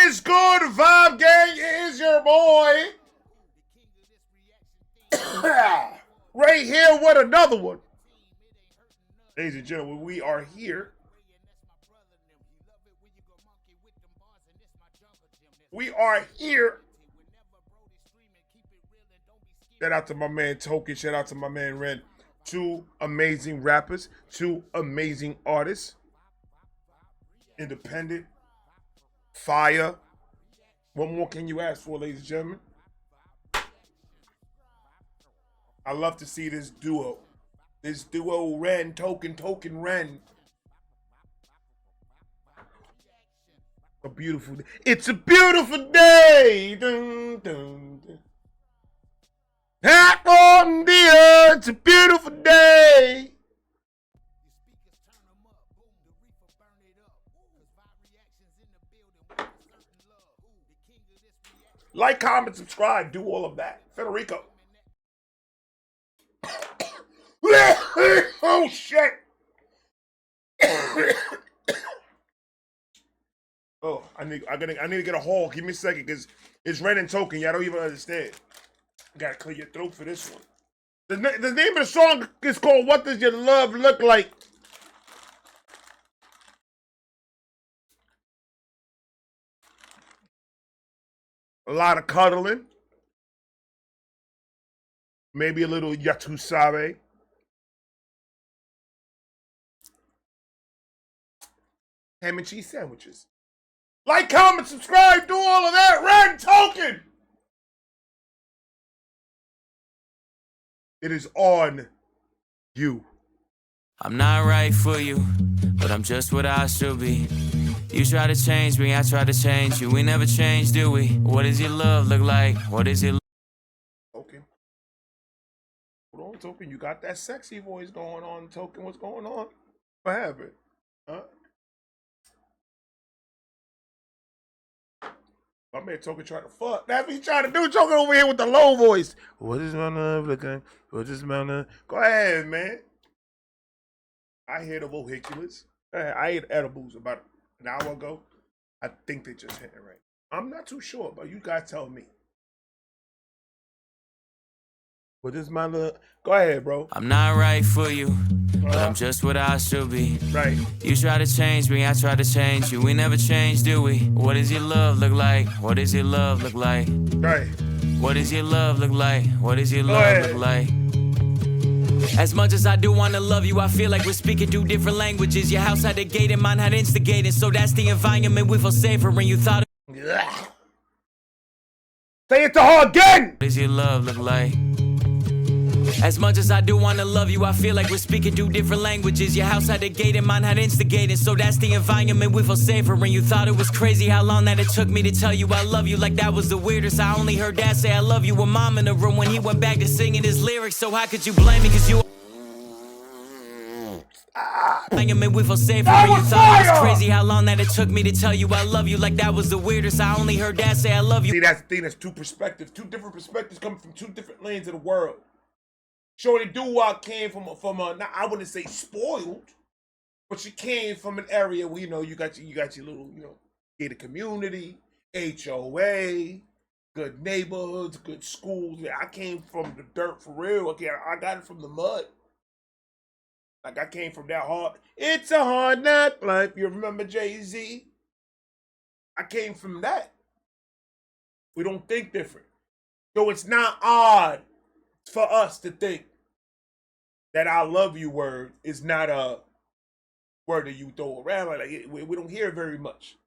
is good, Vibe Gang? It is your boy. Right here with another one. Ladies and gentlemen, we are here. We are here. Shout out to my man Token. Shout out to my man Ren. Two amazing rappers. Two amazing artists. Independent. Fire. What more can you ask for, ladies and gentlemen? I love to see this duo. This duo, Ren, Token, Ren. A beautiful day. It's a beautiful day. Dun, dun, dun. Hat on the earth. It's a beautiful day. Like, comment, subscribe, do all of that. Federico. Oh shit. Oh, I need to get a haul. Give me a second, because it's Ren and Token. Y'all don't even understand. Gotta clear your throat for this one. The name of the song is called What Does Your Love Look Like? A lot of cuddling. Maybe a little yatusabe. Ham and cheese sandwiches. Like, comment, subscribe, do all of that. Ren, Token. It is on you. I'm not right for you, but I'm just what I should be. You try to change me, I try to change you. We never change, do we? What does your love look like? What is it? Token. Hold on, Token. You got that sexy voice going on, Token. What's going on? What happened? Huh? My man Token trying to fuck. That's what he trying to do. Token over here with the low voice. What is my love looking? What is my love? Go ahead, man. I hear the vehiculars. I ate edibles about an hour ago. I think they just hit it right. I'm not too sure, but you guys tell me. What is my love? Go ahead, bro. I'm not right for you, but I'm just what I should be. Right. You try to change me, I try to change you. We never change, do we? What does your love look like? What does your love look like? Right. What does your love look like? What does your love look like? As much as I do want to love you, I feel like we're speaking two different languages. Your house had a gate and mine had instigated, so that's the environment we feel safer in. You thought Say it to her again! What does your love look like? As much as I do want to love you, I feel like we're speaking two different languages. Your house had a gate and mine had instigated, so that's the environment we feel safer in. You thought it was crazy how long that it took me to tell you I love you, like that was the weirdest. I only heard Dad say I love you with Mom in the room when he went back to singing his lyrics, so how could you blame me, cause you we feel safer when you thought it was crazy how long that it took me to tell you I love you, like that was the weirdest. I only heard Dad say I love you. See, that's the thing, that's two perspectives. Two different perspectives coming from two different lanes of the world. Shorty Doo-Wop came from a not, I wouldn't say spoiled, but she came from an area where, you know, you got your little, you know, gated community, HOA, good neighborhoods, good schools. I came from the dirt for real. Okay, I got it from the mud. Like, I came from that hard. It's a hard knock life. You remember Jay-Z? I came from that. We don't think different. So it's not odd for us to think that I love you word is not a word that you throw around. Like we don't hear it very much.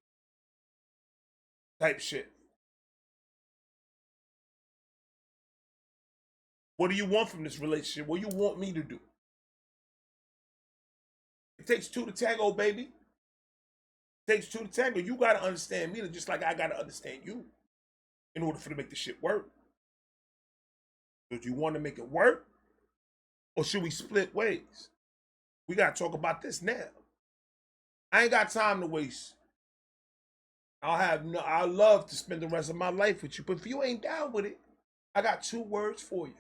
Type shit. What do you want from this relationship? What do you want me to do? It takes two to tango, baby. It takes two to tango. You got to understand me just like I got to understand you in order for to make the shit work. Do you want to make it work? Or should we split ways? We got to talk about this now. I ain't got time to waste. I'd love to spend the rest of my life with you. But if you ain't down with it, I got two words for you.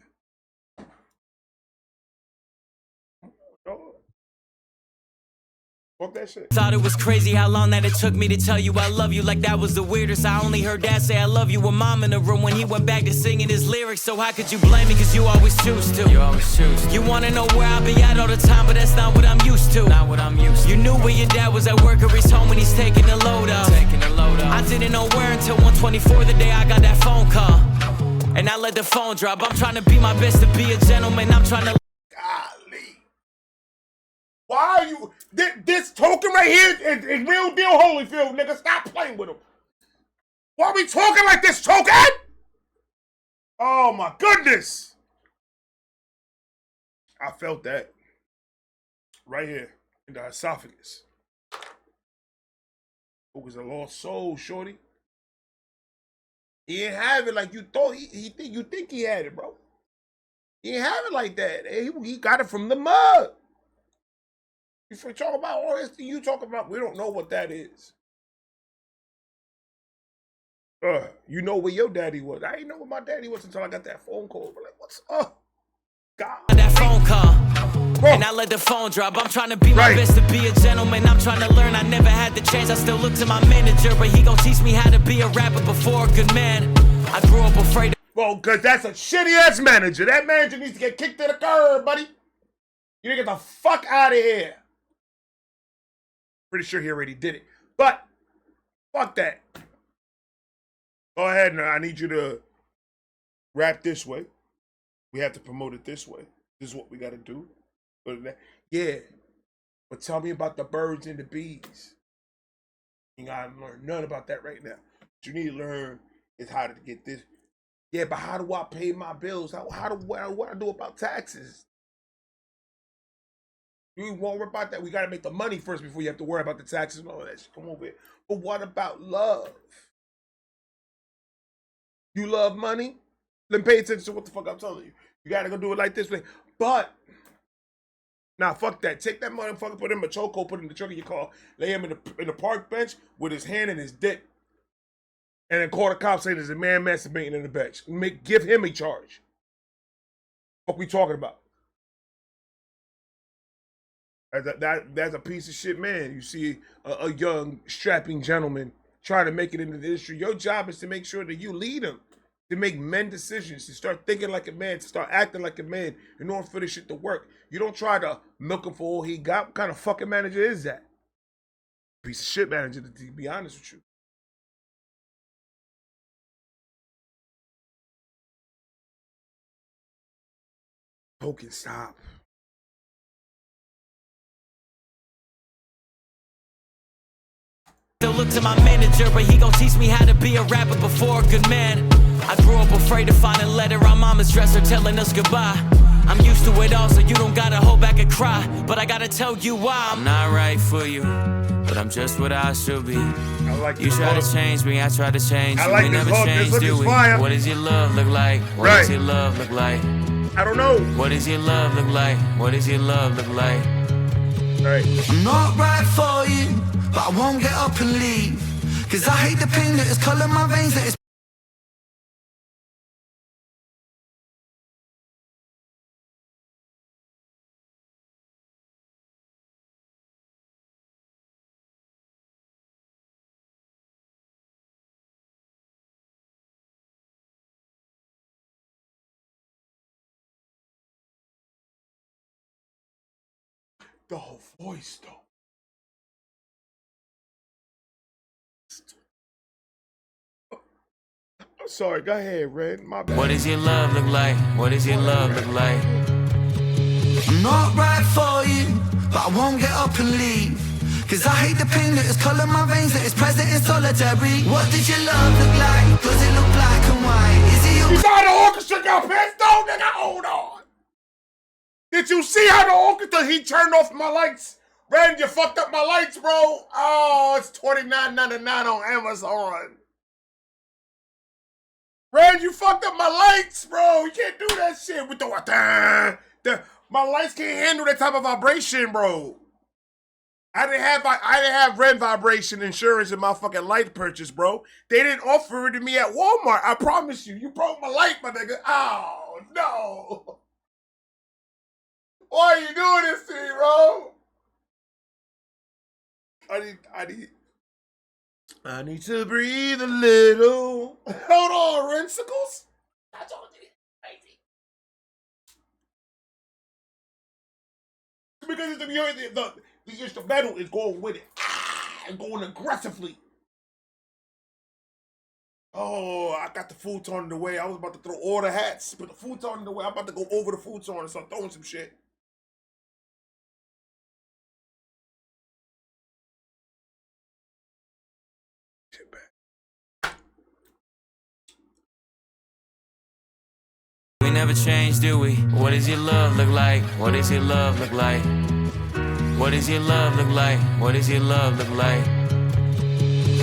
Fuck that shit. Thought it was crazy how long that it took me to tell you I love you. Like that was the weirdest. I only heard dad say I love you with mom in the room when he went back to singing his lyrics. So how could you blame me? Cause you always choose to. You always choose to. You wanna know where I be at all the time, but that's not what I'm used to. Not what I'm used to. You knew where your dad was at work or he's home when he's taking the load up. Taking the load up. I didn't know where until 1:24 the day I got that phone call. And I let the phone drop. I'm trying to be my best to be a gentleman. I'm trying to. Golly. Why are you... This token right here is real deal Holyfield, nigga. Stop playing with him. Why are we talking like this, token? Oh, my goodness. I felt that. Right here in the esophagus. It was a lost soul, shorty. He didn't have it like you thought. You think he had it, bro. He didn't have it like that. He got it from the mud. If we talk about all this thing you talk about, we don't know what that is. You know where your daddy was. I didn't know where my daddy was until I got that phone call. But like, what's up? God. That phone call. Bro. And I let the phone drop. I'm trying to be my best to be a gentleman. I'm trying to learn. I never had the chance. I still look to my manager, but he gon' teach me how to be a rapper before a good man. I grew up afraid. Well, cause that's a shitty ass manager. That manager needs to get kicked to the curb, buddy. You need to get the fuck out of here. Pretty sure he already did it. But fuck that. Go ahead now. I need you to rap this way. We have to promote it this way. This is what we gotta do. Yeah. But tell me about the birds and the bees. You gotta learn none about that right now. What you need to learn is how to get this. Yeah, but how do I pay my bills? What I do about taxes? You won't worry about that. We gotta make the money first before you have to worry about the taxes and all that shit. Come over here. But what about love? You love money? Then pay attention to what the fuck I'm telling you. You gotta go do it like this way. But nah, fuck that. Take that motherfucker, put him in a chokehold, put him in the trunk of your car, lay him in the park bench with his hand in his dick, and then call the cops saying there's a man masturbating in the bench. Give him a charge. What we talking about? That's a piece of shit, man. You see a young, strapping gentleman trying to make it into the industry. Your job is to make sure that you lead him, to make men decisions, to start thinking like a man, to start acting like a man in order for this shit to work. You don't try to milk him for all he got. What kind of fucking manager is that? Piece of shit manager, to be honest with you. Token, stop. Still look to my manager, but he gon' teach me how to be a rapper before a good man. I grew up afraid to find a letter on mama's dresser telling us goodbye. I'm used to it all, so you don't gotta hold back and cry. But I gotta tell you why. I'm not right for you, but I'm just what I should be. You try to change me, I try to change you. We never change, do we? What does your love look like? What does your love look like? I don't know. What does your love look like? What does your love look like? Right. I'm not right for you, but I won't get up and leave. Cause I hate the pain that is coloring my veins, that is The whole voice, though. I'm sorry, go ahead, Red. My bad. What does your love look like? What does your love look like? I'm not right for you, but I won't get up and leave. Cause I hate the pain that is coloring my veins, that is present in solitary. What does your love look like? Does it look black and white? Is it your... You saw the orchestra got pissed off, nigga? Hold on. Did you see how the orchestra, he turned off my lights? Ren, you fucked up my lights, bro. Oh, it's $29.99 on Amazon. Ren, you fucked up my lights, bro. You can't do that shit with my lights can't handle that type of vibration, bro. I didn't have Ren vibration insurance in my fucking light purchase, bro. They didn't offer it to me at Walmart. I promise you. You broke my light, my nigga. Oh, no. Why are you doing this to me, bro? I need to breathe a little. Hold on, Rensicles. That's all it is. Crazy. Because the metal is going with it. And going aggressively. Oh, I got the futon in the way. I was about to throw all the hats, but the futon in the way. I'm about to go over the futon and start throwing some shit. Shit back. We never change, do we? What does your love look like? What does your love look like? What does your love look like? What does your love look like?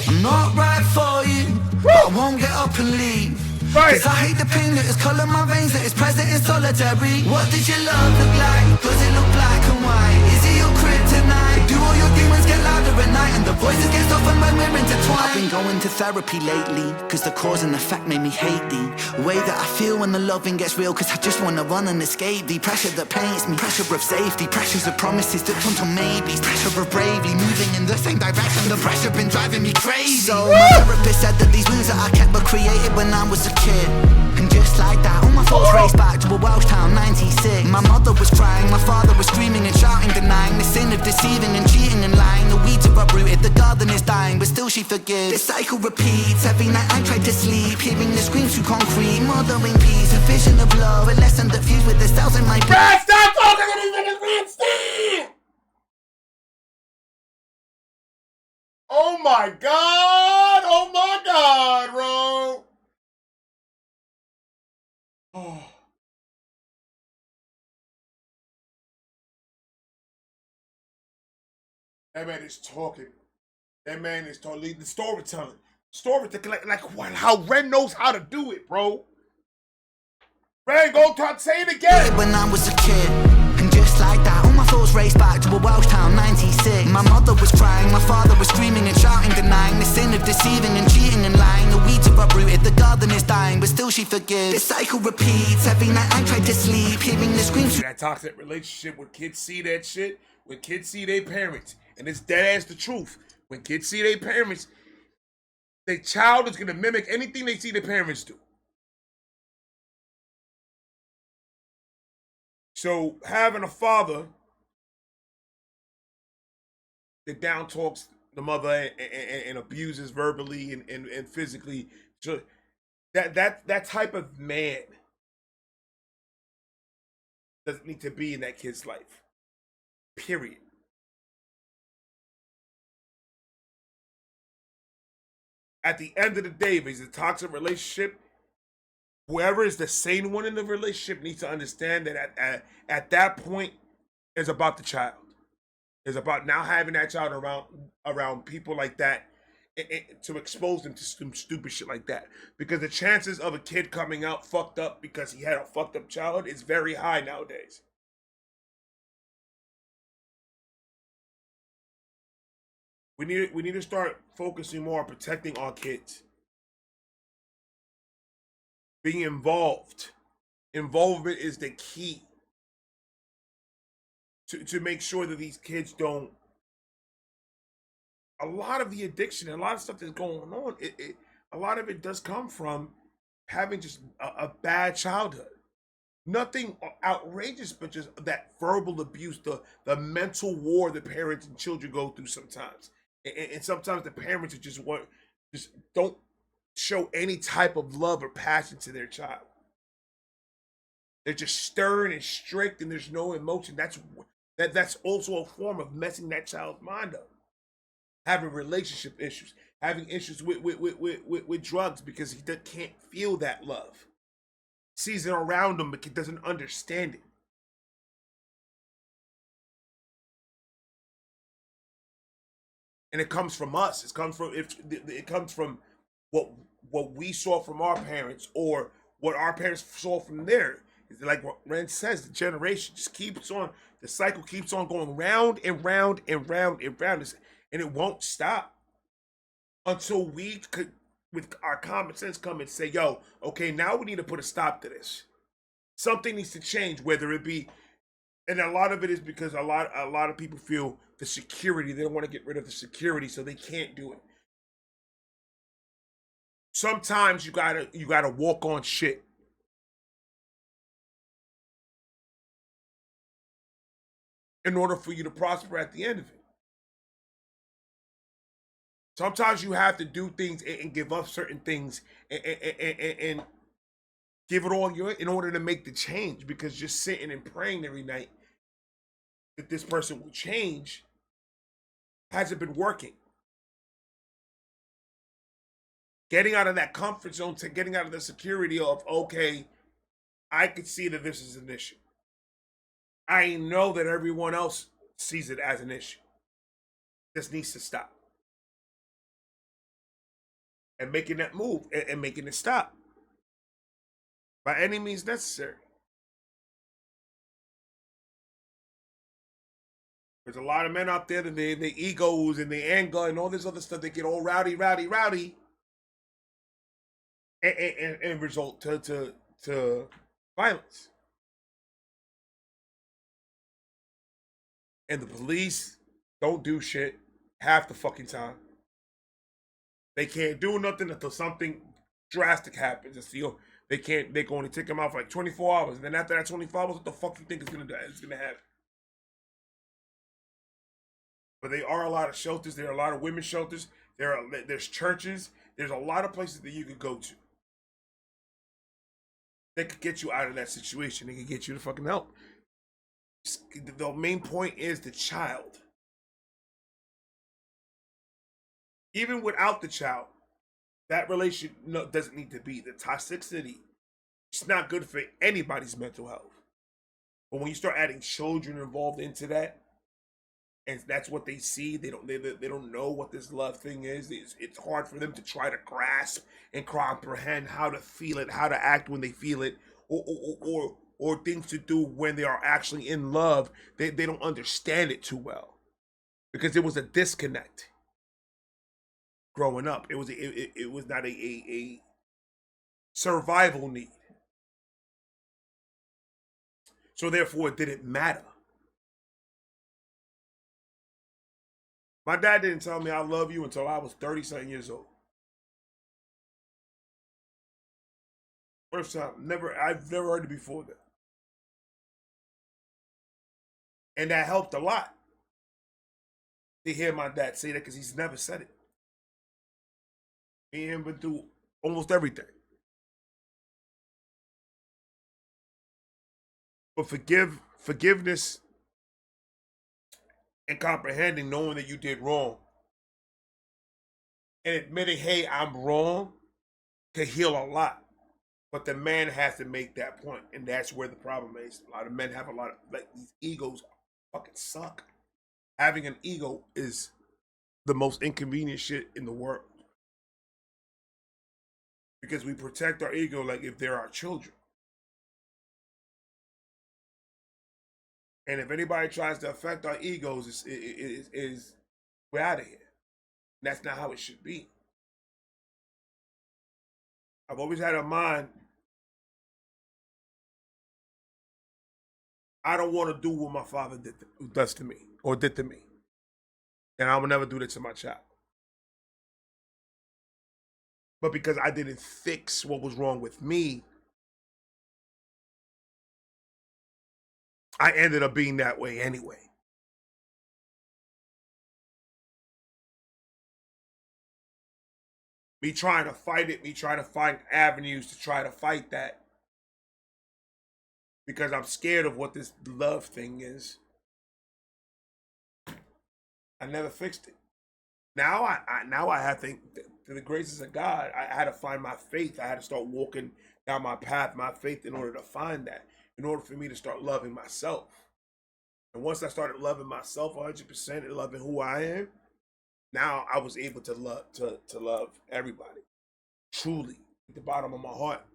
I'm not right for you, but I won't get up and leave. Right. Cause I hate the pain that is colour my veins, that is present in solitary. What did your love look like? Does it look black and white? Is it your kryptonite? Do all your demons get louder at night and the voices get softened when we're intertwined? I've been going to therapy lately, cause the cause and effect made me hate thee. The way that I feel when the loving gets real, cause I just wanna run and escape thee. Pressure that paints me, pressure of safety, pressures of promises that turn to maybes, pressure of bravely moving in the same direction. The pressure been driving me crazy. So my therapist said that these wounds that I kept were created when I was a kid. And just like that, all my thoughts raced back to a Welsh town, 96. My mother was crying, my father was screaming and shouting, denying the sin of deceiving and cheating and lying. The weeds are uprooted, the garden is dying, but still she forgives. This cycle repeats, every night I try to sleep, hearing the screams through concrete, mothering peace, a vision of love, a lesson that fused with the cells in my brain. Brad, stop talking to these niggas, man, stop! Oh my God, bro. Oh. That man is talking. That man is talking. The storytelling. Like what? How Ren knows how to do it, bro. Ren, go talk, say it again. When I was a kid, and just like that, all my thoughts raced back to a Welsh town, 96. My mother was crying, my father was screaming and shouting, denying the sin of deceiving and cheating and lying. The weeds are uprooted, the garden is dying, but still she forgives. This cycle repeats, every night I try to sleep, hearing the screams. That toxic relationship, when kids see that shit, when kids see their parents, and it's dead ass the truth. When kids see their parents, their child is gonna mimic anything they see their parents do. So having a father that down talks the mother and abuses verbally and physically, so that type of man doesn't need to be in that kid's life. Period. At the end of the day, if it's a toxic relationship, whoever is the sane one in the relationship needs to understand that at that point, it's about the child. It's about now having that child around people like that to expose them to some stupid shit like that. Because the chances of a kid coming out fucked up because he had a fucked up childhood is very high nowadays. We need to start focusing more on protecting our kids. Being involved. Involvement is the key to make sure that these kids don't. A lot of the addiction and a lot of stuff that's going on, a lot of it does come from having just a bad childhood. Nothing outrageous, but just that verbal abuse, the mental war that parents and children go through sometimes. And sometimes the parents are just don't show any type of love or passion to their child. They're just stern and strict, and there's no emotion. That's also a form of messing that child's mind up. Having relationship issues, having issues with drugs because he can't feel that love. Sees it around him, but he doesn't understand it. And it comes from us. It comes from what we saw from our parents or what our parents saw from theirs. It's like what Ren says, the generation just keeps on, the cycle keeps on going round and round and round and round, and it won't stop until we could, with our common sense, come and say, yo, okay, now we need to put a stop to this. Something needs to change, whether it be And a lot of it is because a lot of people feel the security. They don't want to get rid of the security, so they can't do it. Sometimes you gotta walk on shit. In order for you to prosper at the end of it. Sometimes you have to do things and give up certain things and give it all in order to make the change, because just sitting and praying every night that this person will change hasn't been working. Getting out of that comfort zone, to getting out of the security of, okay, I could see that this is an issue. I know that everyone else sees it as an issue. This needs to stop. And making that move and making it stop by any means necessary. There's a lot of men out there that their egos and their anger and all this other stuff, they get all rowdy and result to violence. And the police don't do shit half the fucking time. They can't do nothing until something drastic happens. They can only take them out for like 24 hours. And then after that 24 hours, what the fuck you think is gonna happen? But there are a lot of shelters. There are a lot of women's shelters. There's churches. There's a lot of places that you could go to. They could get you out of that situation. They could get you to fucking help. The main point is the child. Even without the child, that relation doesn't need to be. The toxicity, it's not good for anybody's mental health. But when you start adding children involved into that, and that's what they see, they don't know what this love thing is. It's hard for them to try to grasp and comprehend how to feel it, how to act when they feel it, or things to do when they are actually in love. They don't understand it too well, because it was a disconnect growing up. It was not a survival need. So therefore it didn't matter. My dad didn't tell me I love you until I was 30-something years old. First time, I've never heard it before that. And that helped a lot to hear my dad say that, because he's never said it. Me and him been through almost everything. But forgiveness and comprehending, knowing that you did wrong, and admitting, hey, I'm wrong, can heal a lot. But the man has to make that point, and that's where the problem is. A lot of men have a lot of, like, these egos fucking suck. Having an ego is the most inconvenient shit in the world, because we protect our ego like if they're our children. And if anybody tries to affect our egos, we're out of here. And that's not how it should be. I've always had in mind, I don't want to do what my father does to me, or did to me. And I will never do that to my child. But because I didn't fix what was wrong with me, I ended up being that way anyway. Me trying to fight it, me trying to find avenues to try to fight that, because I'm scared of what this love thing is. I never fixed it. Now I have to, through the graces of God, I had to find my faith. I had to start walking down my path, my faith, in order to find that, in order for me to start loving myself. And once I started loving myself 100% and loving who I am, now I was able to love everybody, truly, at the bottom of my heart.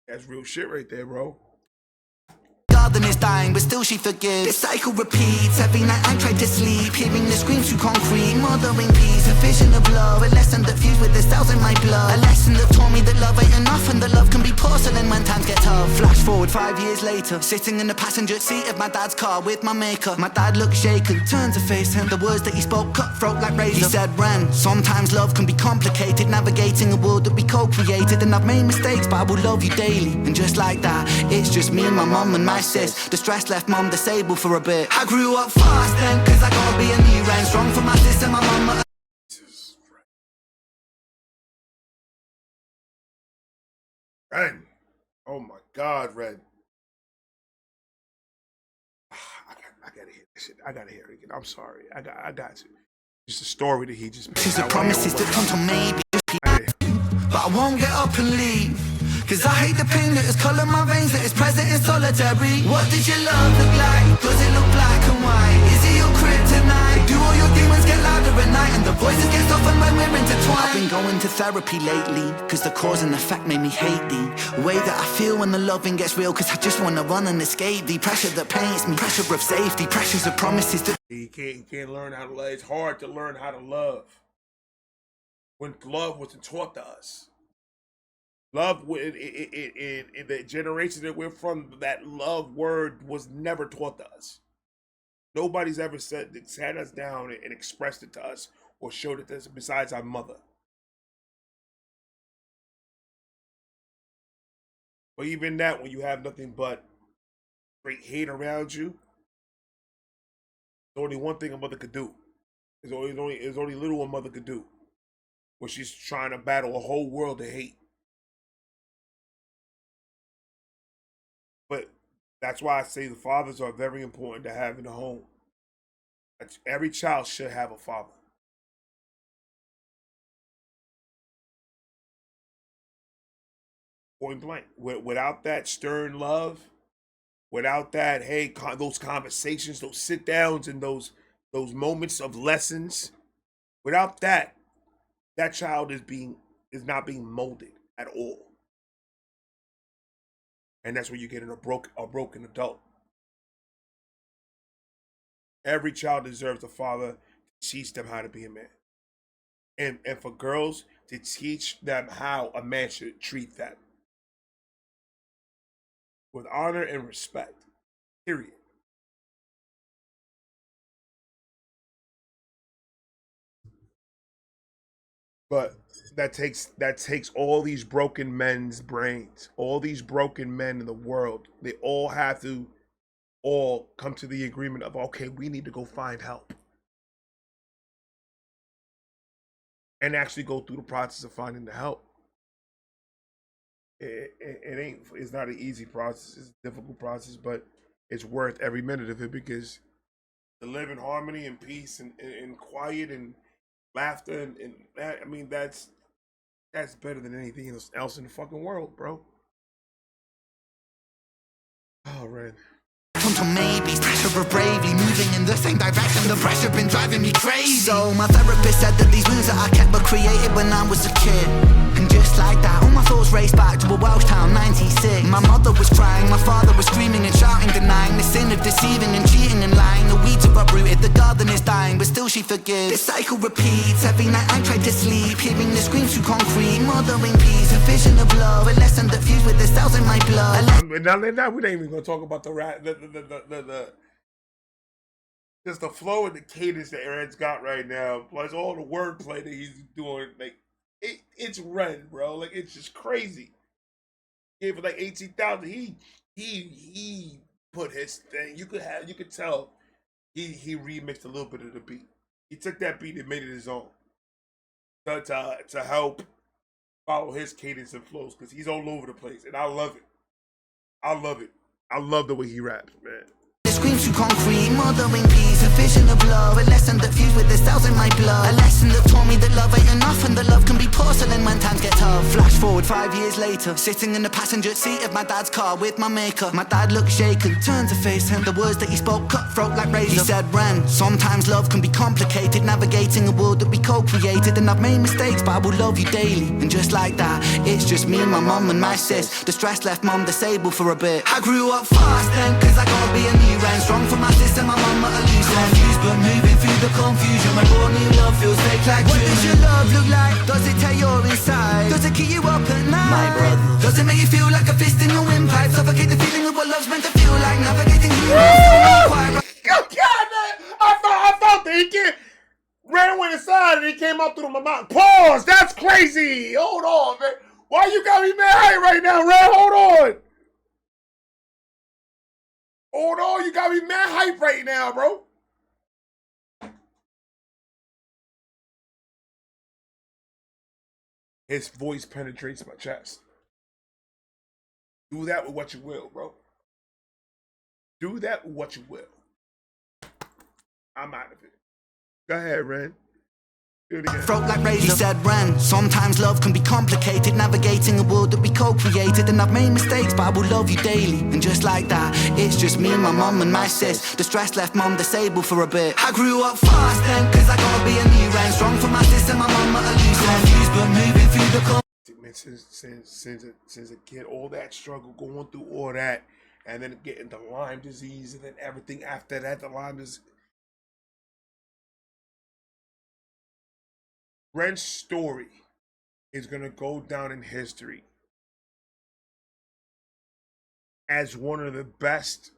That's real shit right there, bro. Garden is dying, but still she forgives. This cycle repeats. Every night I try to sleep, hearing the screams through concrete. Mothering peace, a vision of love, a lesson that fused with the cells in my blood. A lesson that taught me that love ain't enough, and that love can be porcelain when times get tough. Flash forward 5 years later, sitting in the passenger seat of my dad's car with my maker. My dad looked shaken, turned to face him. The words that he spoke cutthroat like razor. He said, Ren, sometimes love can be complicated, navigating a world that we co-created. And I've made mistakes, but I will love you daily. And just like that, it's just me, my mum and my sis. The stress left mum disabled for a bit. I grew up fast then, cause I gotta be a new Ren. Strong for my sister, my mum. Ren. Oh my God, Ren. I gotta hear this shit. I gotta hear it again. I'm sorry. I got to. Just a story that he just made. These are promises that come to maybe. But I won't get up and leave, cause I hate the pain that has colored my veins, that is present in solitary. What did your love look like? Does it look black and white? Is it your kryptonite? Do all your demons get louder at night, and the voices get softened when we're intertwined? I've been going to therapy lately, cause the cause and effect made me hate thee. The way that I feel when the loving gets real, cause I just wanna run and escape the pressure that paints me. Pressure of safety, pressures of promises that he can't learn how to love. It's hard to learn how to love when love wasn't taught to us. Love in the generation that we're from, that love word was never taught to us. Nobody's ever sat us down and expressed it to us or showed it to us besides our mother. But even that, when you have nothing but great hate around you, there's only one thing a mother could do. There's only little a mother could do when she's trying to battle a whole world of hate. But that's why I say the fathers are very important to have in the home. Every child should have a father. Point blank. Without that stern love, without that, hey, those conversations, those sit downs, and those moments of lessons, without that, that child is not being molded at all. And that's where you get in a broken adult. Every child deserves a father to teach them how to be a man. And for girls, to teach them how a man should treat them. With honor and respect. Period. But that takes all these broken men's brains, all these broken men in the world. They all have to come to the agreement of, okay, we need to go find help. And actually go through the process of finding the help. It's not an easy process, it's a difficult process, but it's worth every minute of it, because to live in harmony and peace and quiet and laughter and that, I mean, that's better than anything else in the fucking world, bro. Oh, Ren. To maybe pressure of bravely moving in the same direction. The pressure been driving me crazy. So my therapist said that these wounds that I kept were created when I was a kid. And just like that, all my thoughts raced back to a Welsh town, 96. My mother was crying, my father was screaming and shouting, denying the sin of deceiving and cheating and lying. The weeds are uprooted, the garden is dying, but still she forgives. This cycle repeats. Every night I try to sleep, hearing the screams through concrete. Mothering peace, a vision of love, a lesson that fused with the cells in my blood. Now we ain't even gonna talk about the just the flow and the cadence that Ren's got right now, plus all the wordplay that he's doing. Like it's Ren, bro. Like, it's just crazy. Gave it like 18,000. He put his thing. You could tell he remixed a little bit of the beat. He took that beat and made it his own to help follow his cadence and flows, because he's all over the place, and I love it. I love it. I love the way he raps, man. Screams through concrete, mothering peace, a vision of love, a lesson that fused with the cells in my blood, a lesson that taught me that love ain't enough and that love can be porcelain when times get tough. Flash forward 5 years later, sitting in the passenger seat of my dad's car with my maker. My dad looked shaken, turned to face him. The words that he spoke cutthroat like razor. He said, Ren, sometimes love can be complicated, navigating a world that we co-created. And I've made mistakes, but I will love you daily. And just like that, it's just me, my mum and my sis. The stress left mum disabled for a bit. I grew up fast then, cause I gotta be a new Ren. Strong for my sister, my mum at a loose end. Confused but moving through the confusion. My raw new love feels fake like what does your love look like? Does it tear your inside? Does it keep you up at night? My brother. Does it make you feel like a fist in your windpipe? Suffocate the feeling of what love's meant to feel like. Navigating you. God, man. I felt that he can't. Ren went inside and he came out through my mouth. Pause. That's crazy. Hold on, man. Why you got me mad high right now, Ren? Hold on. Hold on. You got me mad hype right now, bro. His voice penetrates my chest. Do that with what you will, bro. Do that with what you will. I'm out of it. Go ahead, Ren. Do it again. Throat like razor. He said, Ren, sometimes love can be complicated, navigating a world that we co-created. And I've made mistakes, but I will love you daily. And just like that, it's just me, my mum and my sis. The stress left mum disabled for a bit. I grew up fast then, cause I gotta be a new Ren. Strong for my sister, my mum at a loose end. Confused but moving through the Man, since a kid, all that struggle, going through all that, and then getting the Lyme disease, and then everything after that, the Lyme disease. Ren's story is going to go down in history as one of the best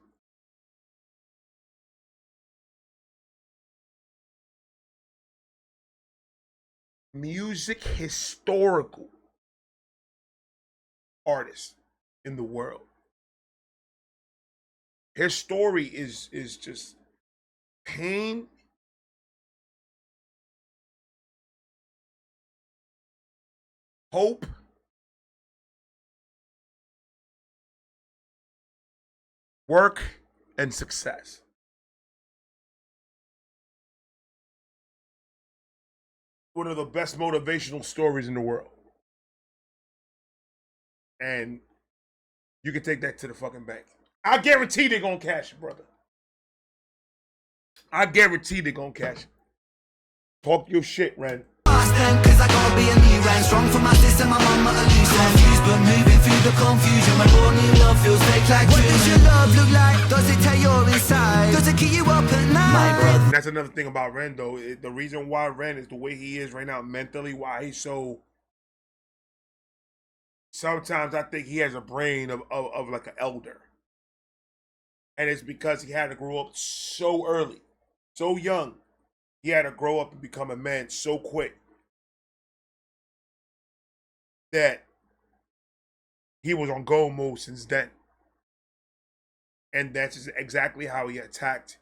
music historical artists in the world. His story is just pain, hope, work, and success. One of the best motivational stories in the world. And you can take that to the fucking bank. I guarantee they're gonna cash it, brother. I guarantee they're gonna cash it. Talk your shit, Ren. Cause I gotta be a new Ren. Strong for my sister, my mum at a loose end. Confused but moving through the confusion. My raw new love feels fake like what does your love look like? Does it tear your inside? Does it keep you up at night? My brother. That's another thing about Ren, though. The reason why Ren is the way he is right now mentally, why he's so... Sometimes I think he has a brain of like an elder. And it's because he had to grow up so early, so young. He had to grow up and become a man so quick that he was on go mode since then. And that's exactly how he attacked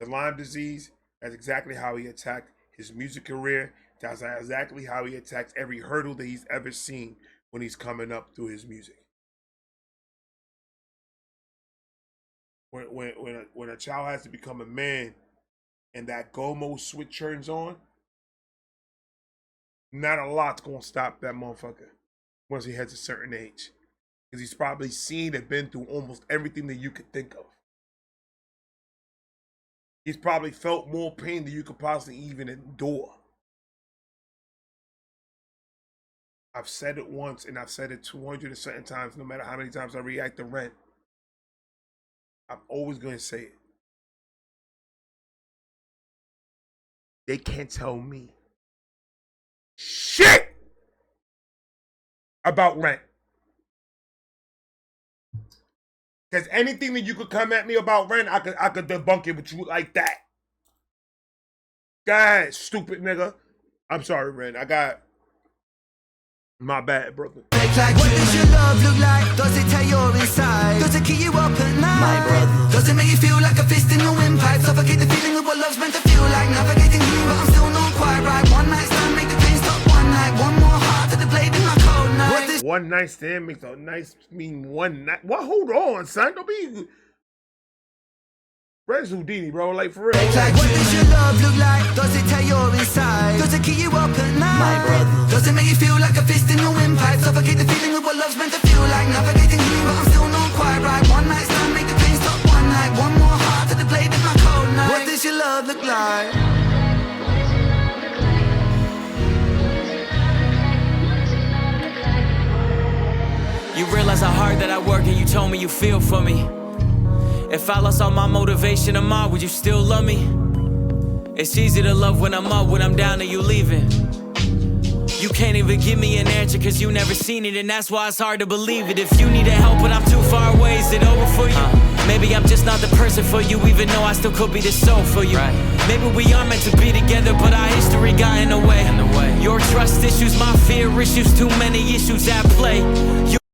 the Lyme disease. That's exactly how he attacked his music career. That's exactly how he attacks every hurdle that he's ever seen when he's coming up through his music. When a child has to become a man and that go mode switch turns on, not a lot's gonna stop that motherfucker once he hits a certain age. Because he's probably seen and been through almost everything that you could think of. He's probably felt more pain than you could possibly even endure. I've said it once and I've said it 200 and certain times, no matter how many times I react to Ren. I'm always going to say it. They can't tell me shit about Ren. Because anything that you could come at me about Ren, I could debunk it with you like that. God, stupid nigga. I'm sorry, Ren. I got... My bad, brother. Like, what does your love look like? Does it tear your inside? Does it keep you up at night? My brother. Does it make you feel like a fist in your windpipe? Suffocate the feeling of what love's meant to feel like. Navigating you, but I'm still not quite right. One night stand, make the pain stop one night. One more heart to the blade in my cold night. One night stand makes a nice mean one night. What? Hold on, son. Don't be... Red's Houdini, bro. Like, for real. Like, what does your love look like? Does it tear your inside? Does it keep you up at night? My brother. Does it make you feel like a fist in your windpipe? Suffocate the feeling of what love's meant to feel like. Navigating clean, but I'm still not quite right. One night stand, make the pain stop one night. One more heart to the blade of my cold knife. What does your love look like? You realize how hard that I work and you told me you feel for me. If I lost all my motivation tomorrow, would you still love me? It's easy to love when I'm up, when I'm down and you leaving. You can't even give me an answer cause you never seen it, and that's why it's hard to believe it. If you need help but I'm too far away, is it over for you? Maybe I'm just not the person for you, even though I still could be the soul for you. Maybe we are meant to be together, but our history got in the way. Your trust issues, my fear issues, too many issues at play.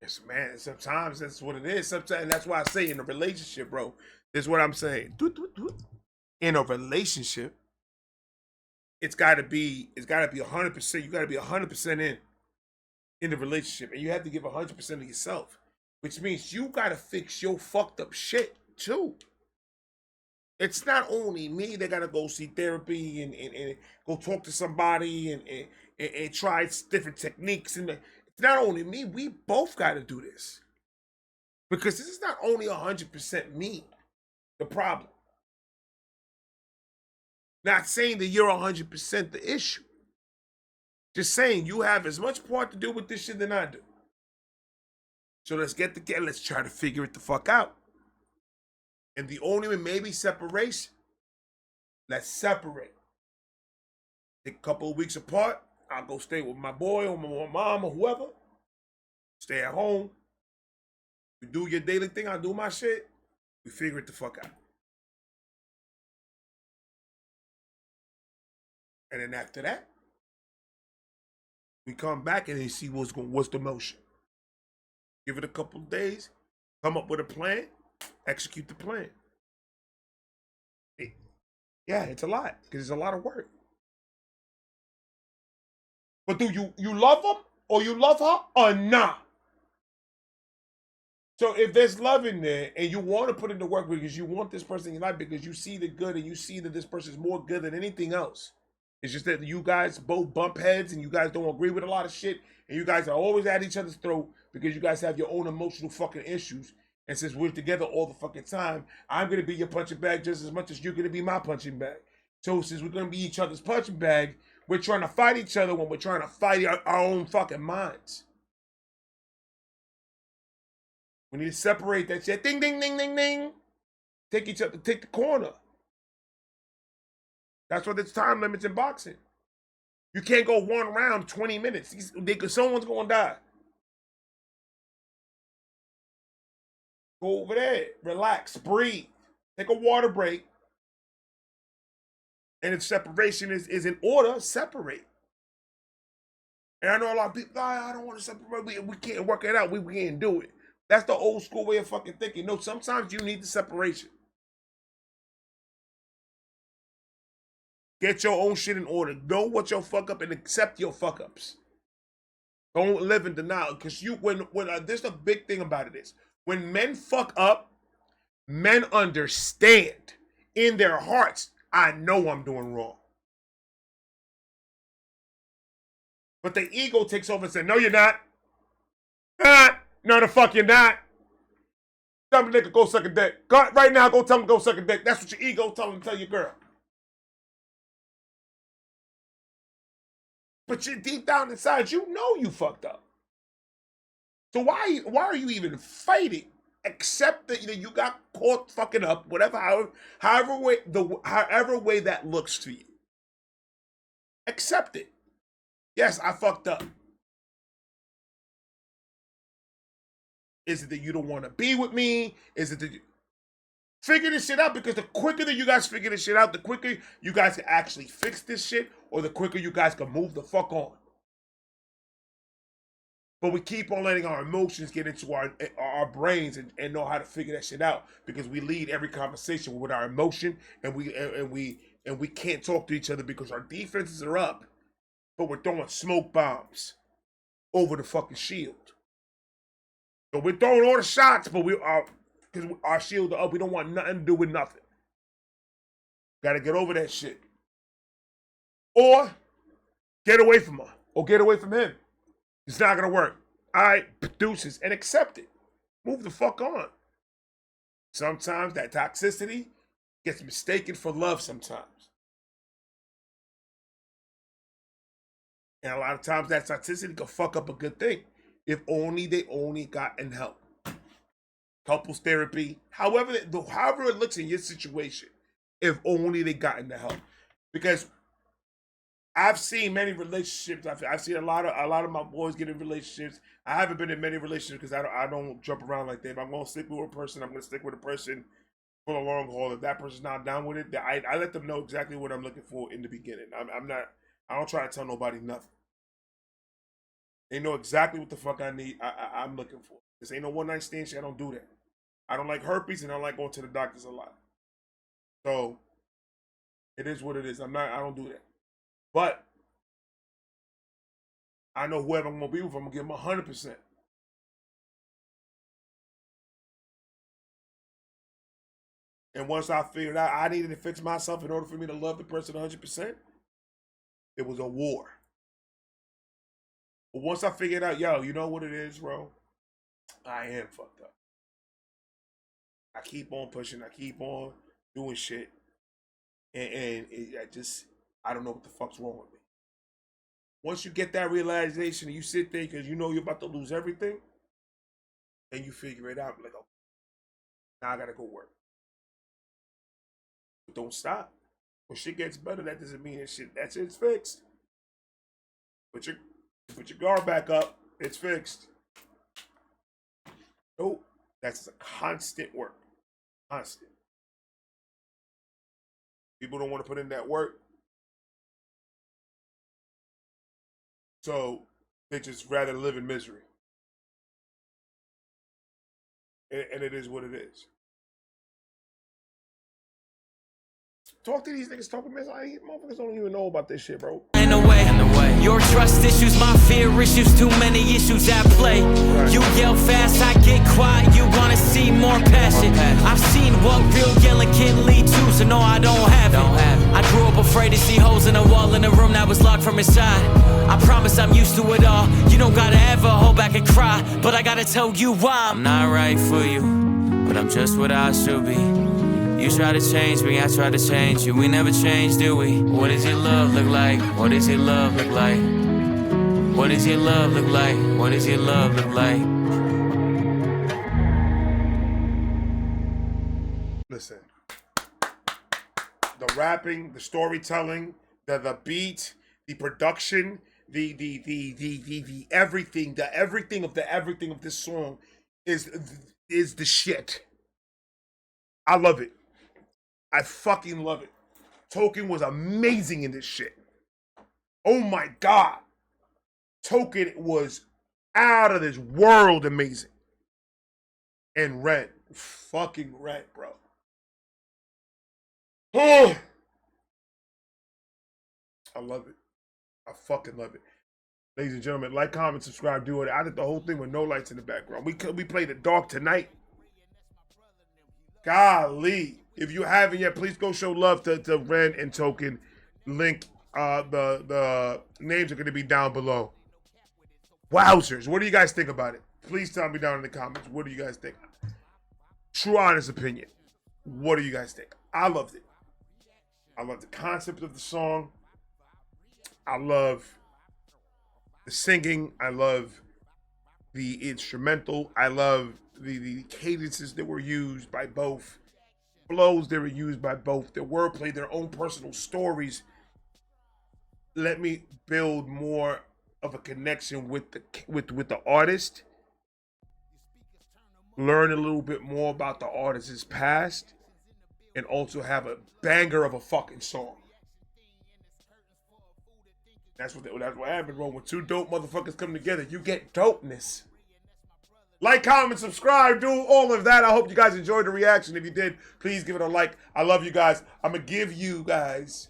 Yes, man, sometimes that's what it is. Sometimes, and that's why I say in a relationship, bro, this is what I'm saying. In a relationship, it's gotta be 100%. You gotta be 100% in the relationship, and you have to give 100% of yourself, which means you gotta fix your fucked up shit too. It's not only me that gotta go see therapy and go talk to somebody and try different techniques, and it's not only me. We both gotta do this, because this is not only 100% me, the problem. Not saying that you're 100% the issue. Just saying you have as much part to do with this shit than I do. So let's get together. Let's try to figure it the fuck out. And the only way, maybe separation. Let's separate. Take a couple of weeks apart. I'll go stay with my boy or my mom or whoever. Stay at home. You do your daily thing. I'll do my shit. We figure it the fuck out. And then after that, we come back and then see what's the motion. Give it a couple of days, come up with a plan, execute the plan. Yeah, it's a lot, because it's a lot of work. But do you love him or you love her or not? So if there's love in there and you want to put in the work because you want this person in your life, because you see the good and you see that this person is more good than anything else. It's just that you guys both bump heads and you guys don't agree with a lot of shit, and you guys are always at each other's throat because you guys have your own emotional fucking issues. And since we're together all the fucking time, I'm going to be your punching bag just as much as you're going to be my punching bag. So since we're going to be each other's punching bag, we're trying to fight each other when we're trying to fight our own fucking minds. We need to separate that shit. Ding, ding, ding, ding, ding. Take the corner. That's why there's time limits in boxing. You can't go one round 20 minutes. Someone's going to die. Go over there. Relax. Breathe. Take a water break. And if separation is in order, separate. And I know a lot of people, I don't want to separate. We can't work it out. We can't do it. That's the old school way of fucking thinking. No, sometimes you need the separation. Get your own shit in order. Know what your fuck up and accept your fuck ups. Don't live in denial. Because there's a big thing about it is, when men fuck up, men understand in their hearts, I know I'm doing wrong. But the ego takes over and says, no, you're not. No, the fuck you're not. Tell me nigga, go suck a dick. Go, right now, go tell him go suck a dick. That's what your ego telling him to tell your girl. But you deep down inside, you know you fucked up. So why are you even fighting? Accept that you got caught fucking up, however way that looks to you. Accept it. Yes, I fucked up. Is it that you don't want to be with me? Is it that you figure this shit out? Because the quicker that you guys figure this shit out, the quicker you guys can actually fix this shit, or the quicker you guys can move the fuck on. But we keep on letting our emotions get into our brains and know how to figure that shit out, because we lead every conversation with our emotion, and we can't talk to each other because our defenses are up, but we're throwing smoke bombs over the fucking shield. So we're throwing all the shots, but because our shields are up, we don't want nothing to do with nothing. Gotta get over that shit. Or get away from her. Or get away from him. It's not gonna work. All right, deuces, and accept it. Move the fuck on. Sometimes that toxicity gets mistaken for love sometimes. And a lot of times that toxicity can fuck up a good thing. If only they gotten help. Couples therapy, however it looks in your situation, if only they gotten the help. Because I've seen many relationships. I've seen a lot of my boys get in relationships. I haven't been in many relationships because I don't jump around like that. If I'm going to stick with a person, I'm going to stick with a person for the long haul. If that person's not down with it, I let them know exactly what I'm looking for in the beginning. I don't try to tell nobody nothing. They know exactly what the fuck I need. I'm looking for. This ain't no one night stand shit. I don't do that. I don't like herpes and I don't like going to the doctors a lot. So it is what it is. I don't do that. But I know whoever I'm gonna be with, I'm gonna give them 100%. And once I figured out I needed to fix myself in order for me to love the person 100%, it was a war. But once I figured out, yo, you know what it is, bro? I am fucked up. I keep on pushing. I keep on doing shit. And I don't know what the fuck's wrong with me. Once you get that realization and you sit there because you know you're about to lose everything, then you figure it out. Like, oh, now I gotta go work. But don't stop. When shit gets better, that doesn't mean that shit's fixed. Put your guard back up. It's fixed. Nope. That's a constant work. Constant. People don't want to put in that work. So they just rather live in misery. And it is what it is. Talk to these niggas, talking mess. Motherfuckers don't even know about this shit, bro. In a way, your trust issues, my fear issues, too many issues at play. Right. You yell fast, I get quiet, you wanna see more passion. I've seen what real yelling can lead to, so no, I don't have it. I grew up afraid to see holes in a wall in a room that was locked from inside. I promise I'm used to it all. You don't gotta ever hold back and cry, but I gotta tell you why. I'm not right for you, but I'm just what I should be. You try to change me, I try to change you. We never change, do we? What does your love look like? What does your love look like? What does your love look like? What does your love look like? Listen. The rapping, the storytelling, the beat, the production, the everything of this song is the shit. I love it. I fucking love it. Token was amazing in this shit. Oh my God. Token was out of this world amazing. And REN. Fucking REN, bro. Oh. I love it. I fucking love it. Ladies and gentlemen, like, comment, subscribe, do it. I did the whole thing with no lights in the background. We played it dark tonight. Golly. If you haven't yet, please go show love to REN and Token. Link, the names are going to be down below. Wowzers. What do you guys think about it? Please tell me down in the comments. What do you guys think? True, honest opinion. What do you guys think? I loved it. I love the concept of the song. I love the singing. I love the instrumental. I love the cadences that were used by both. Flows that were used by both. Their wordplay, their own personal stories. Let me build more of a connection with the artist. Learn a little bit more about the artist's past. And also have a banger of a fucking song. That's what happened, bro. When two dope motherfuckers come together, you get dopeness. Like, comment, subscribe, do all of that. I hope you guys enjoyed the reaction. If you did, please give it a like. I love you guys. I'm going to give you guys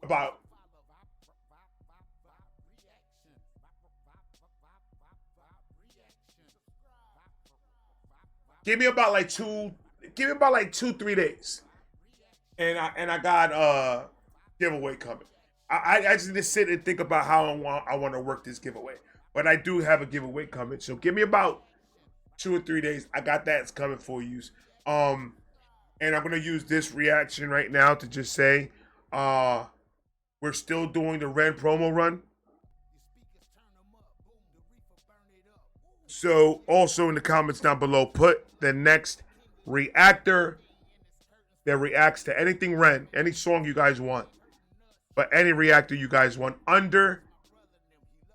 about give me about like 2-3 days. and I got giveaway coming. I just need to sit and think about how I want to work this giveaway. But I do have a giveaway coming, so give me about 2 or 3 days. I got that. It's coming for you. And I'm gonna use this reaction right now to just say, we're still doing the REN promo run. So also in the comments down below, put the next reactor that reacts to anything REN, any song you guys want, but any reactor you guys want under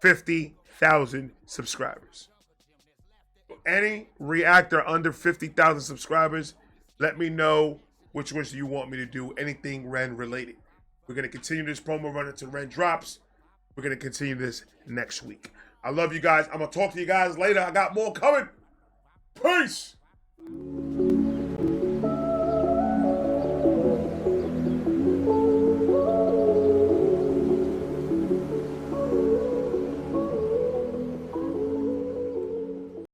50,000 subscribers. Any reactor under 50,000 subscribers, let me know which ones you want me to do, anything REN related. We're going to continue this promo run until REN drops. We're going to continue this next week. I love you guys. I'm going to talk to you guys later. I got more coming. Peace.